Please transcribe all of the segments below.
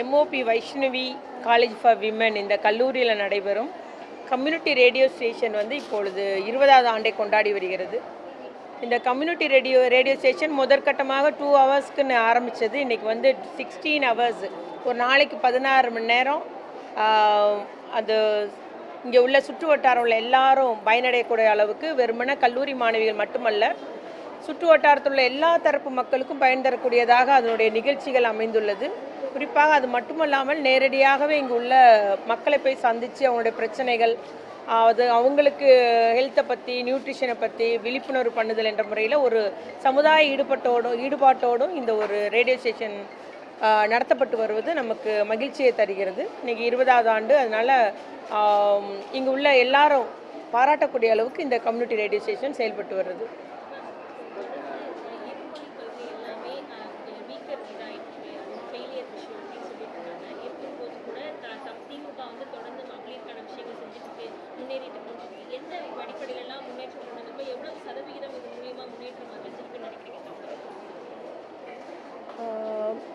MOP Vaishnavi college for women இந்த கல்லூரியில் நடைபெறும் கம்யூனிட்டி ரேடியோ ஸ்டேஷன் வந்து இப்பொழுது 20வது ஆண்டை கொண்டாடி வருகிறது. இந்த கம்யூனிட்டி ரேடியோ ஸ்டேஷன் முதற்கட்டமாக 2 ஹவர்ஸ்க்குன்னு ஆரம்பித்தது. இன்றைக்கி வந்து 16 ஹவர்ஸ், ஒரு நாளைக்கு 16 மணி நேரம் அது இங்கே உள்ள சுற்று வட்டாரம் உள்ள எல்லாரும் பயனடையக்கூடிய அளவுக்கு வெறுமன கல்லூரி மாணவிகள் மட்டுமல்ல, சுற்று வட்டாரத்தில் உள்ள எல்லா தரப்பு மக்களுக்கும் பயன் தரக்கூடியதாக அதனுடைய நிகழ்ச்சிகள் அமைந்துள்ளது. குறிப்பாக அது மட்டுமல்லாமல் நேரடியாகவே இங்கு உள்ள மக்களை போய் சந்தித்து அவங்களுடைய பிரச்சனைகள், அது அவங்களுக்கு ஹெல்த்தை பற்றி, நியூட்ரிஷனை பற்றி விழிப்புணர்வு பண்ணுதல் என்ற முறையில் ஒரு சமுதாய ஈடுபாட்டோடும் இந்த ஒரு ரேடியோ ஸ்டேஷன் நடத்தப்பட்டு வருவது நமக்கு மகிழ்ச்சியை தருகிறது. இன்றைக்கி 20வது ஆண்டு, அதனால் இங்கு உள்ள எல்லாரும் பாராட்டக்கூடிய அளவுக்கு இந்த கம்யூனிட்டி ரேடியோ ஸ்டேஷன் செயல்பட்டு வருது.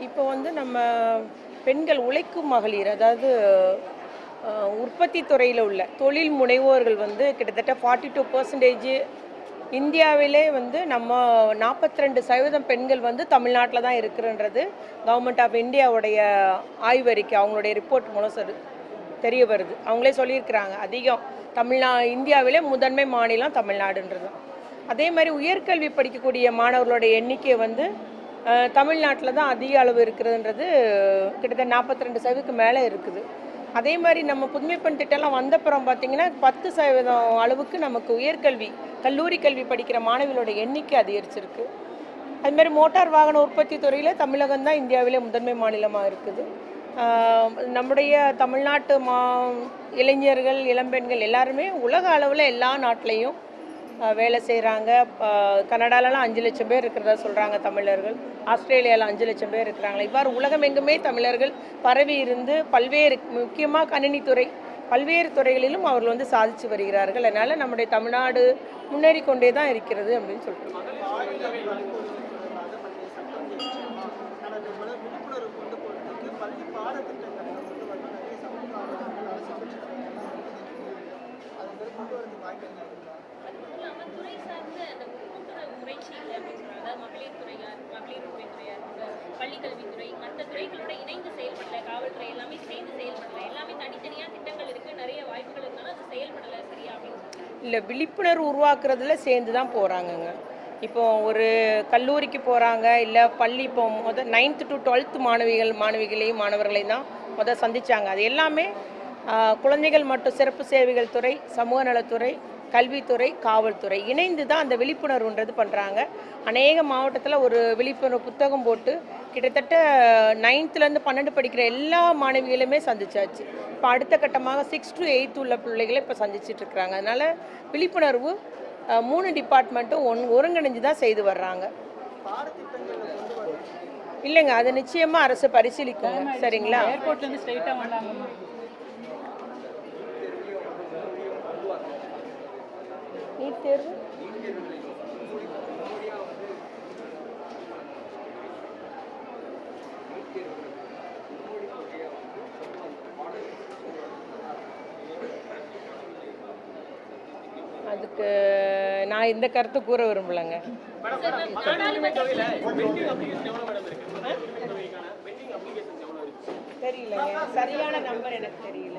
இப்போ வந்து நம்ம பெண்கள் உழைக்கும் மகளிர், அதாவது உற்பத்தி துறையில் உள்ள தொழில் முனைவோர்கள் வந்து கிட்டத்தட்ட 42% இந்தியாவிலே வந்து நம்ம 42% பெண்கள் வந்து தமிழ்நாட்டில் தான் இருக்குன்றது கவர்மெண்ட் ஆஃப் இந்தியாவுடைய ஆய்வறிக்கை, அவங்களுடைய ரிப்போர்ட் மூலம் தெரிய வருது. அவங்களே சொல்லியிருக்கிறாங்க, அதிகம் இந்தியாவிலே முதன்மை மாநிலம் தமிழ்நாடுன்றது. அதே மாதிரி உயர்கல்வி படிக்கக்கூடிய மாணவர்களுடைய எண்ணிக்கை வந்து தமிழ்நாட்டில் தான் அதிக அளவு இருக்கிறதுன்றது கிட்டத்தட்ட 42% மேலே இருக்குது. அதே மாதிரி நம்ம புதுமை பெண் திட்டம்லாம் வந்தப்புறம் பார்த்திங்கன்னா 10% அளவுக்கு நமக்கு உயர்கல்வி கல்லூரி கல்வி படிக்கிற மாணவிகளோட எண்ணிக்கை அதிகரிச்சிருக்கு. அதுமாதிரி மோட்டார் வாகன உற்பத்தி துறையில் தமிழகம் தான் இந்தியாவிலே முதன்மை மாநிலமாக இருக்குது. நம்முடைய தமிழ்நாட்டு இளைஞர்கள், இளம்பெண்கள் எல்லாருமே உலக அளவில் எல்லா நாட்டிலையும் வேலை செய்கிறாங்க. கனடாலலாம் 5 லட்சம் பேர் இருக்கிறதா சொல்கிறாங்க தமிழர்கள். ஆஸ்திரேலியாவில் 5 லட்சம் பேர் இருக்கிறாங்க. இவ்வாறு உலகம் எங்குமே தமிழர்கள் பரவி இருந்து பல்வேறு, முக்கியமாக கணினித்துறை, பல்வேறு துறைகளிலும் அவர்கள் வந்து சாதித்து வருகிறார்கள். அதனால் நம்முடைய தமிழ்நாடு முன்னேறி கொண்டே தான் இருக்கிறது அப்படின்னு சொல்லிட்டு. பள்ளிக்கல்வித்துறை மற்ற துறைகளோட இணைந்து செயல்படல, காவல்துறை எல்லாமே சேர்ந்து செயல்படல, எல்லாமே தனித்தனியாக திட்டங்கள் இருக்குது, நிறைய வாய்ப்புகள் இருந்தாலும் அது செயல்படலை சரியா அப்படின்னு இல்லை. விழிப்புணர்வு உருவாக்குறதுல சேர்ந்து தான் போகிறாங்கங்க. இப்போ ஒரு கல்லூரிக்கு போகிறாங்க, இல்லை பள்ளி, இப்போ 9th to 12th மாணவிகளையும் மாணவர்களையும் தான் சந்தித்தாங்க. அது எல்லாமே குழந்தைகள் மற்றும் சிறப்பு சேவைகள் துறை, சமூக நலத்துறை, கல்வித்துறை, காவல்துறை இணைந்து தான் அந்த விழிப்புணர்வுன்றது பண்ணுறாங்க. அநேக மாவட்டத்தில் ஒரு விழிப்புணர்வு புத்தகம் போட்டு கிட்டத்தட்ட 9th-லேருந்து 12 படிக்கிற எல்லா மாணவிகளுமே சந்திச்சாச்சு. இப்போ அடுத்த கட்டமாக 6 to 8 உள்ள பிள்ளைகளை இப்போ சந்திச்சிட்ருக்குறாங்க. அதனால் விழிப்புணர்வு 3 டிபார்ட்மெண்ட்டும் ஒருங்கிணைஞ்சு தான் செய்து வர்றாங்க. இல்லைங்க, அது நிச்சயமாக அரசு பரிசீலிக்கும். சரிங்களா? ஏர்போர்ட்லேருந்து ஸ்ட்ரெயிட்டாக வந்தாங்க. நீட் தேர்வு அதுக்கு நான் இந்த கருத்து கூற விரும்பலைங்க. தெரியலங்க, சரியான நம்பர் எனக்கு தெரியல.